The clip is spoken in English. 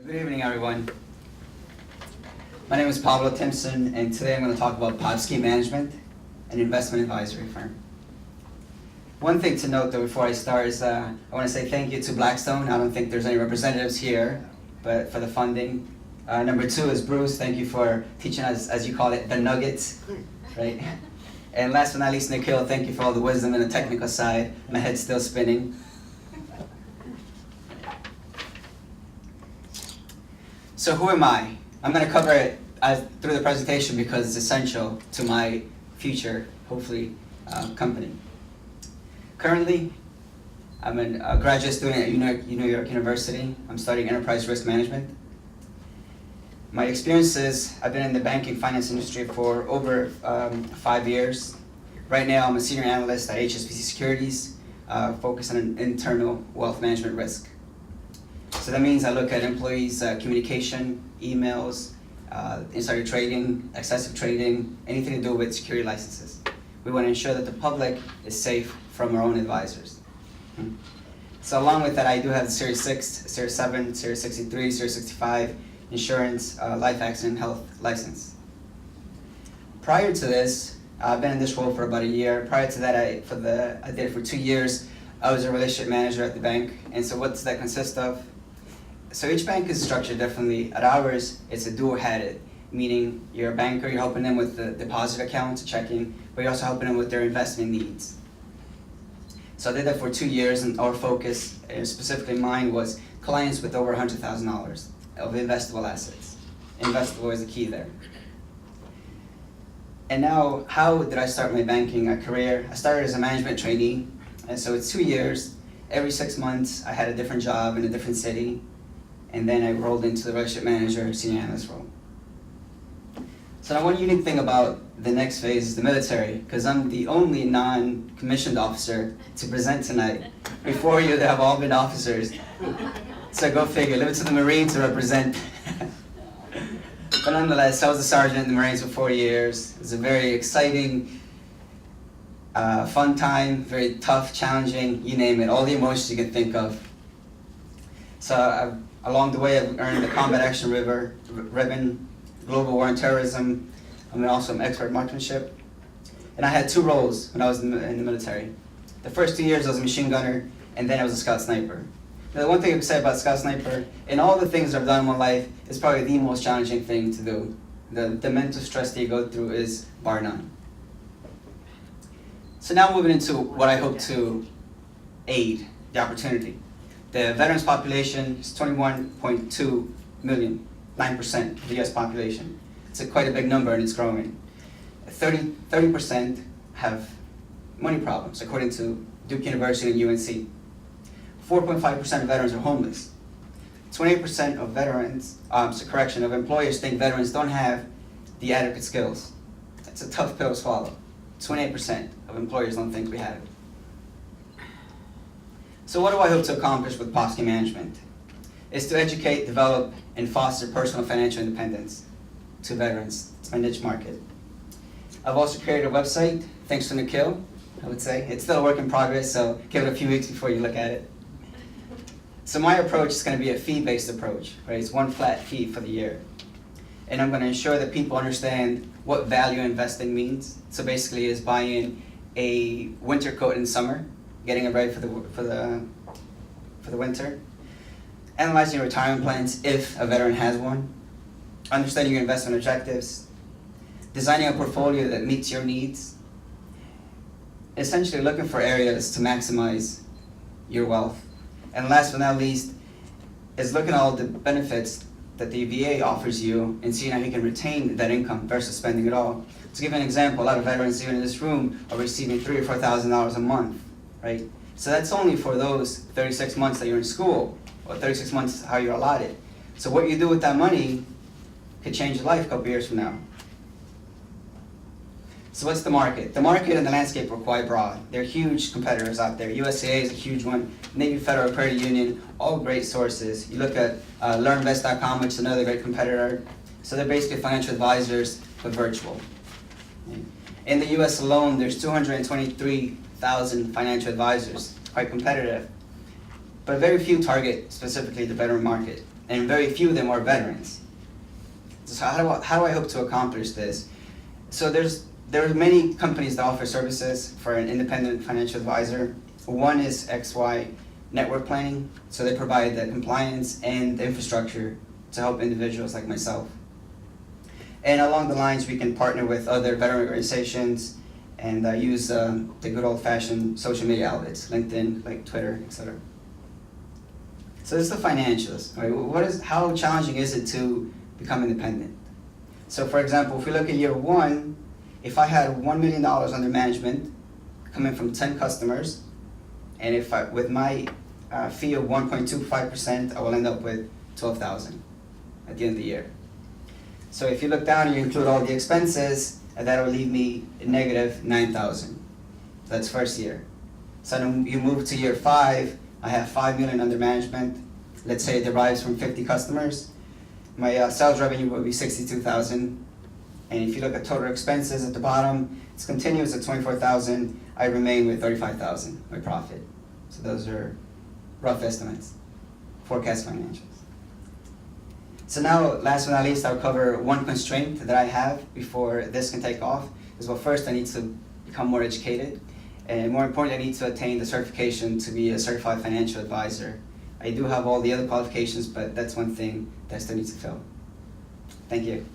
Good evening, everyone. My name is Pablo Timpson, and today I'm going to talk about Podski Management, an investment advisory firm. One thing to note, though, before I start is I want to say thank you to Blackstone. I don't think there's any representatives here, but for the funding. Number two is Bruce. Thank you for teaching us, as you call it, the nuggets, right? And last but not least, Nikhil, thank you for all the wisdom and the technical side. My head's still spinning. So who am I? I'm going to cover it through the presentation because it's essential to my future, hopefully, company. Currently, I'm a graduate student at New York University. I'm studying enterprise risk management. My experience is I've been in the banking finance industry for over 5 years. Right now, I'm a senior analyst at HSBC Securities, focused on internal wealth management risk. So that means I look at employees' communication, emails, insider trading, excessive trading, anything to do with security licenses. We want to ensure that the public is safe from our own advisors. So along with that, I do have the Series 6, Series 7, Series 63, Series 65 insurance, life accident, health license. Prior to this, I've been in this role for about a year. Prior to that, I did it for 2 years. I was a relationship manager at the bank. And so what does that consist of? So each bank is structured differently. At ours, it's a dual-headed, meaning you're a banker, you're helping them with the deposit accounts, checking, but you're also helping them with their investment needs. So I did that for 2 years, and our focus, specifically mine, was clients with over $100,000 of investable assets. Investable is the key there. And now, how did I start my banking career? I started as a management trainee, and so it's 2 years. Every 6 months, I had a different job in a different city, and then I rolled into the relationship manager, senior analyst role. So now one unique thing about the next phase is the military, because I'm the only non-commissioned officer to present tonight. Before you, they have all been officers. So go figure, leave it to the Marines to represent. But nonetheless, I was a sergeant in the Marines for 4 years. It was a very exciting, fun time, very tough, challenging, you name it, all the emotions you can think of. So along the way, I've earned the Combat Action Ribbon, Global War on Terrorism. I'm also an expert marksmanship. And I had 2 roles when I was in the military. The first 2 years, I was a machine gunner, and then I was a scout sniper. Now, the one thing I can say about scout sniper, in all the things I've done in my life, is probably the most challenging thing to do. The mental stress that you go through is bar none. So now moving into what I hope to aid, the opportunity. The veterans population is 21.2 million, 9% of the US population. It's quite a big number and it's growing. 30% have money problems, according to Duke University and UNC. 4.5% of veterans are homeless. 28% of of employers think veterans don't have the adequate skills. That's a tough pill to swallow. 28% of employers don't think we have it. So what do I hope to accomplish with Podski Management? Is to educate, develop, and foster personal financial independence to veterans. It's my niche market. I've also created a website, thanks to Nikhil, I would say. It's still a work in progress, so give it a few weeks before you look at it. So my approach is going to be a fee-based approach, right? It's one flat fee for the year. And I'm going to ensure that people understand what value investing means. So basically is buying a winter coat in the summer, getting it ready for the winter, analyzing your retirement plans if a veteran has one, understanding your investment objectives, designing a portfolio that meets your needs, essentially looking for areas to maximize your wealth. And last but not least, is looking at all the benefits that the VA offers you and seeing how you can retain that income versus spending it all. To give an example, a lot of veterans even in this room are receiving $3,000 or $4,000 a month, right? So that's only for those 36 months that you're in school, or 36 months how you're allotted. So what you do with that money could change your life a couple years from now. So what's the market? The market and the landscape are quite broad. There are huge competitors out there. USAA is a huge one, Navy Federal Credit Union, all great sources. You look at LearnVest.com, which is another great competitor. So they're basically financial advisors, but virtual. In the US alone, there's 223,000 financial advisors, quite competitive. But very few target specifically the veteran market. and very few of them are veterans. So how do I hope to accomplish this? So there are many companies that offer services for an independent financial advisor. One is XY Network Planning, so they provide the compliance and the infrastructure to help individuals like myself. And along the lines, we can partner with other veteran organizations and use the good old-fashioned social media outlets, LinkedIn, like Twitter, etc. So this is the financials. Right? How challenging is it to become independent? So for example, if we look at year one, if I had $1 million under management coming from 10 customers, and with my fee of 1.25%, I will end up with $12,000 at the end of the year. So if you look down and you include all the expenses, that will leave me negative $9,000. That's first year. So then you move to year 5, I have $5 million under management. Let's say it derives from 50 customers. My sales revenue will be $62,000. And if you look at total expenses at the bottom, it's continuous at $24,000. I remain with $35,000, my profit. So those are rough estimates, forecast financials. So now, last but not least, I'll cover one constraint that I have before this can take off. Is well, first I need to become more educated, and more importantly, I need to attain the certification to be a certified financial advisor. I do have all the other qualifications, but that's one thing that I still need to fill. Thank you.